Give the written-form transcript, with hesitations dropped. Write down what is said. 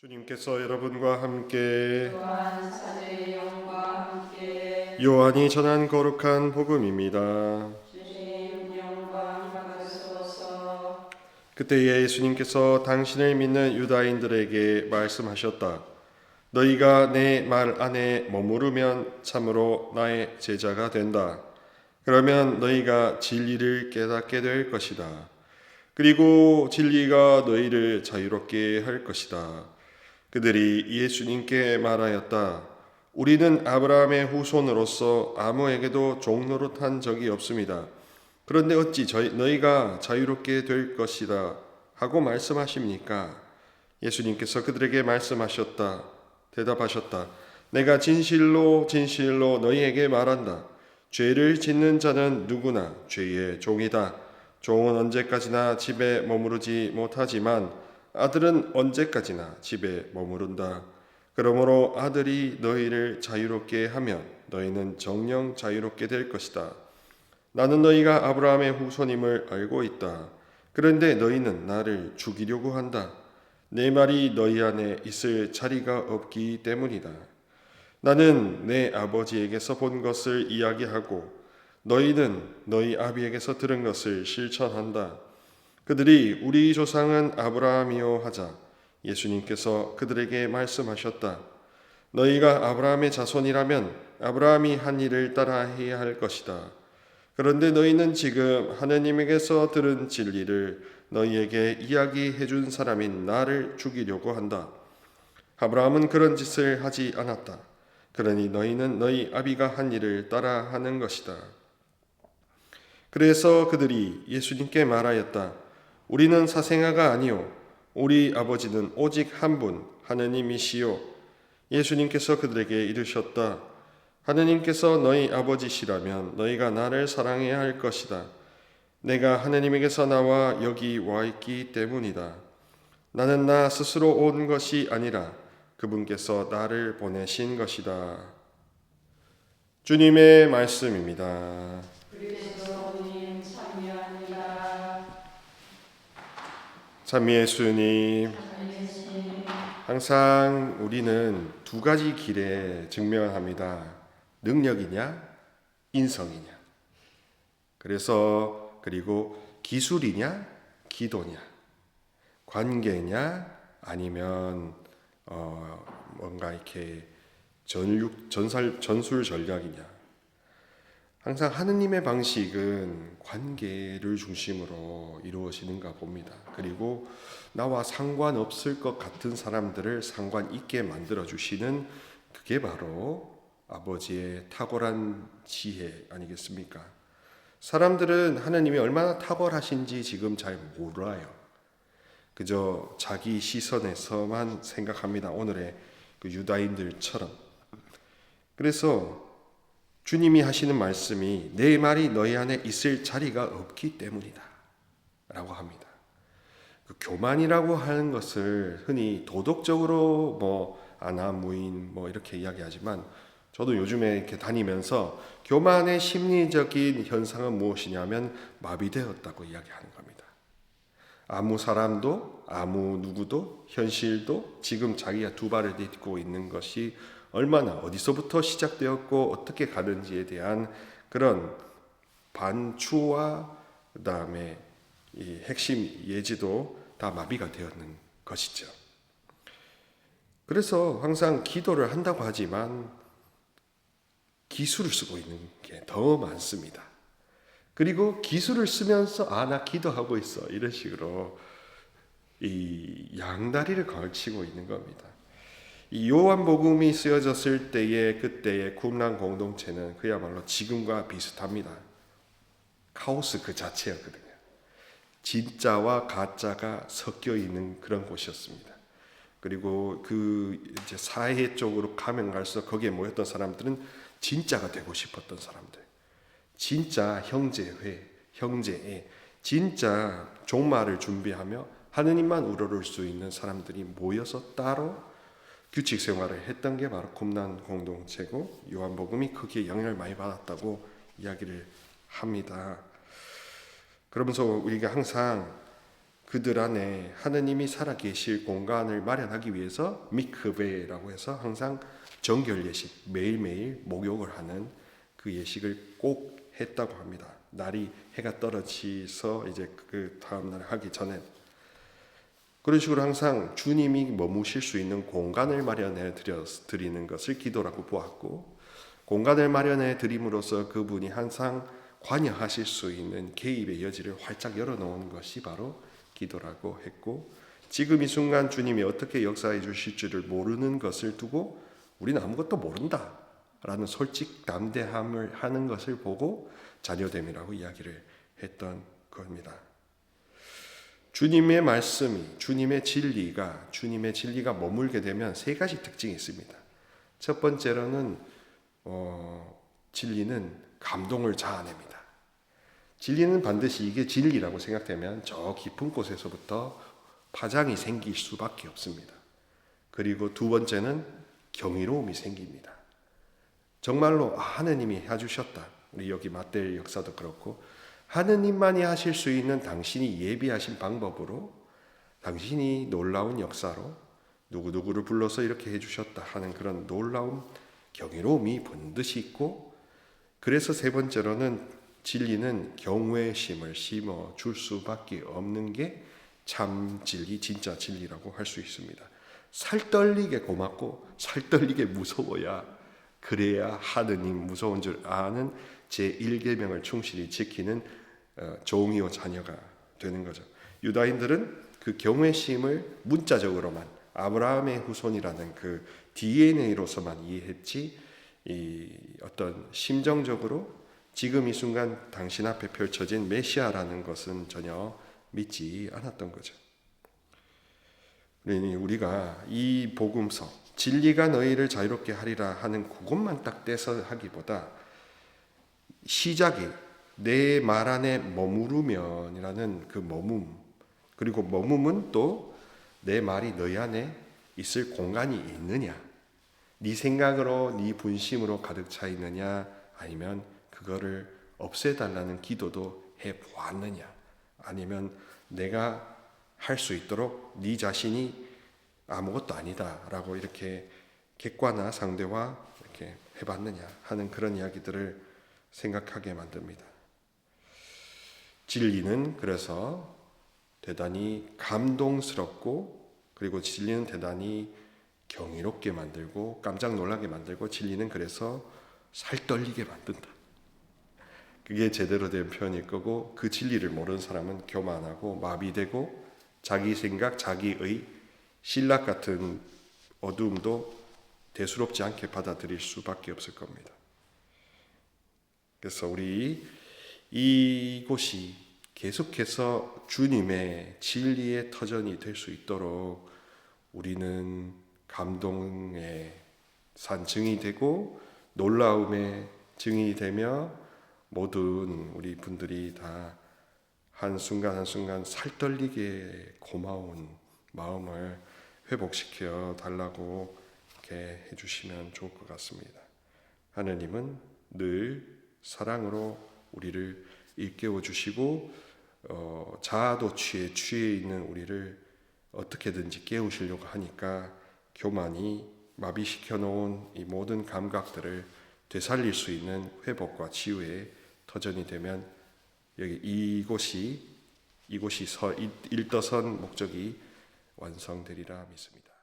주님께서 여러분과 함께 또한 사제의 영과 함께 요한이 전한 거룩한 복음입니다. 주님 영광 받으소서. 그때 예수님께서 당신을 믿는 유다인들에게 말씀하셨다. 너희가 내 말 안에 머무르면 참으로 나의 제자가 된다. 그러면 너희가 진리를 깨닫게 될 것이다. 그리고 진리가 너희를 자유롭게 할 것이다. 그들이 예수님께 말하였다. 우리는 아브라함의 후손으로서 아무에게도 종노릇한 적이 없습니다. 그런데 어찌 너희가 자유롭게 될 것이다 하고 말씀하십니까? 예수님께서 그들에게 말씀하셨다. 대답하셨다. 내가 진실로 진실로 너희에게 말한다. 죄를 짓는 자는 누구나 죄의 종이다. 종은 언제까지나 집에 머무르지 못하지만 아들은 언제까지나 집에 머무른다. 그러므로 아들이 너희를 자유롭게 하면 너희는 정녕 자유롭게 될 것이다. 나는 너희가 아브라함의 후손임을 알고 있다. 그런데 너희는 나를 죽이려고 한다. 내 말이 너희 안에 있을 자리가 없기 때문이다. 나는 내 아버지에게서 본 것을 이야기하고 너희는 너희 아비에게서 들은 것을 실천한다. 그들이 우리 조상은 아브라함이요 하자 예수님께서 그들에게 말씀하셨다. 너희가 아브라함의 자손이라면 아브라함이 한 일을 따라 해야 할 것이다. 그런데 너희는 지금 하느님에게서 들은 진리를 너희에게 이야기해 준 사람인 나를 죽이려고 한다. 아브라함은 그런 짓을 하지 않았다. 그러니 너희는 너희 아비가 한 일을 따라 하는 것이다. 그래서 그들이 예수님께 말하였다. 우리는 사생아가 아니요 우리 아버지는 오직 한 분 하느님이시요. 예수님께서 그들에게 이르셨다. 하느님께서 너희 아버지시라면 너희가 나를 사랑해야 할 것이다. 내가 하느님에게서 나와 여기 와 있기 때문이다. 나는 나 스스로 온 것이 아니라 그분께서 나를 보내신 것이다. 주님의 말씀입니다. 그리스도님 참여합니다. 참 예수님, 항상 우리는 두 가지 길에 증명합니다. 능력이냐, 인성이냐. 그리고 기술이냐, 기도냐, 관계냐, 아니면 뭔가 이렇게 전술 전략이냐. 항상 하느님의 방식은 관계를 중심으로 이루어지는가 봅니다. 그리고 나와 상관없을 것 같은 사람들을 상관 있게 만들어 주시는 그게 바로 아버지의 탁월한 지혜 아니겠습니까? 사람들은 하느님이 얼마나 탁월하신지 지금 잘 몰라요. 그저 자기 시선에서만 생각합니다. 오늘의 그 유다인들처럼. 그래서 주님이 하시는 말씀이 내 말이 너희 안에 있을 자리가 없기 때문이다 라고 합니다. 그 교만이라고 하는 것을 흔히 도덕적으로 아나무인 이렇게 이야기하지만 저도 요즘에 이렇게 다니면서 교만의 심리적인 현상은 무엇이냐면 마비되었다고 이야기하는 겁니다. 아무 사람도 아무 누구도 현실도 지금 자기가 두 발을 딛고 있는 것이 얼마나 어디서부터 시작되었고 어떻게 가는지에 대한 그런 반추와 그다음에 이 핵심 예지도 다 마비가 되었는 것이죠. 그래서 항상 기도를 한다고 하지만 기술을 쓰고 있는 게 더 많습니다. 그리고 기술을 쓰면서 나 기도하고 있어 이런 식으로 이 양다리를 걸치고 있는 겁니다. 이 요한복음이 쓰여졌을 때의 그때의 쿰란 공동체는 그야말로 지금과 비슷합니다. 카오스 그 자체였거든요. 진짜와 가짜가 섞여 있는 그런 곳이었습니다. 그리고 그 이제 사회 쪽으로 가면 갈수록 거기에 모였던 사람들은 진짜가 되고 싶었던 사람들, 진짜 형제애, 진짜 종말을 준비하며 하느님만 우러를 수 있는 사람들이 모여서 따로 규칙 생활을 했던 게 바로 쿰란 공동체고 요한복음이 거기에 영향을 많이 받았다고 이야기를 합니다. 그러면서 우리가 항상 그들 안에 하느님이 살아계실 공간을 마련하기 위해서 미크베라고 해서 항상 정결 예식, 매일매일 목욕을 하는 그 예식을 꼭 했다고 합니다. 날이 해가 떨어지서 이제 그 다음 날 하기 전에 그런 식으로 항상 주님이 머무실 수 있는 공간을 마련해 드리는 것을 기도라고 보았고, 공간을 마련해 드림으로써 그분이 항상 관여하실 수 있는 개입의 여지를 활짝 열어놓은 것이 바로 기도라고 했고, 지금 이 순간 주님이 어떻게 역사해 주실지를 모르는 것을 두고 우리는 아무것도 모른다 라는 솔직담대함을 하는 것을 보고 자녀됨이라고 이야기를 했던 겁니다. 주님의 말씀이, 주님의 진리가 머물게 되면 세 가지 특징이 있습니다. 첫 번째로는 진리는 감동을 자아냅니다. 진리는 반드시 이게 진리라고 생각되면 저 깊은 곳에서부터 파장이 생길 수밖에 없습니다. 그리고 두 번째는 경이로움이 생깁니다. 정말로 하느님이 해주셨다. 우리 여기 마태의 역사도 그렇고 하느님만이 하실 수 있는 당신이 예비하신 방법으로 당신이 놀라운 역사로 누구누구를 불러서 이렇게 해주셨다 하는 그런 놀라운 경이로움이 번듯이 있고, 그래서 세 번째로는 진리는 경외심을 심어 줄 수밖에 없는 게 참 진리, 진짜 진리라고 할 수 있습니다. 살떨리게 고맙고 살떨리게 무서워야, 그래야 하느님 무서운 줄 아는 제1계명을 충실히 지키는 종이요 자녀가 되는 거죠. 유다인들은 그 경외심을 문자적으로만 아브라함의 후손이라는 그 DNA로서만 이해했지, 이 어떤 심정적으로 지금 이 순간 당신 앞에 펼쳐진 메시아라는 것은 전혀 믿지 않았던 거죠. 그러니 우리가 이 복음서 진리가 너희를 자유롭게 하리라 하는 그것만 딱 떼서 하기보다 시작이 내 말 안에 머무르면이라는 그 머문, 그리고 머문은 또 내 말이 너희 안에 있을 공간이 있느냐, 네 생각으로 네 분심으로 가득 차 있느냐, 아니면 그거를 없애달라는 기도도 해보았느냐, 아니면 내가 할 수 있도록 네 자신이 아무것도 아니다라고 이렇게 객관화 상대화 이렇게 해봤느냐 하는 그런 이야기들을 생각하게 만듭니다. 진리는 그래서 대단히 감동스럽고, 그리고 진리는 대단히 경이롭게 만들고 깜짝 놀라게 만들고, 진리는 그래서 살떨리게 만든다. 그게 제대로 된 표현일 거고, 그 진리를 모르는 사람은 교만하고 마비되고 자기 생각, 자기의 신락 같은 어두움도 대수롭지 않게 받아들일 수밖에 없을 겁니다. 그래서 우리 이곳이 계속해서 주님의 진리의 터전이 될 수 있도록 우리는 감동의 산증이 되고 놀라움의 증인이 되며 모든 우리 분들이 다 한순간 한순간 살떨리게 고마운 마음을 회복시켜 달라고 이렇게 해주시면 좋을 것 같습니다. 하느님은 늘 사랑으로 우리를 일깨워 주시고 자아도 취해 있는 우리를 어떻게든지 깨우시려고 하니까 교만이 마비시켜 놓은 이 모든 감각들을 되살릴 수 있는 회복과 치유의 터전이 되면 여기 이곳이 일떠선 목적이 완성되리라 믿습니다.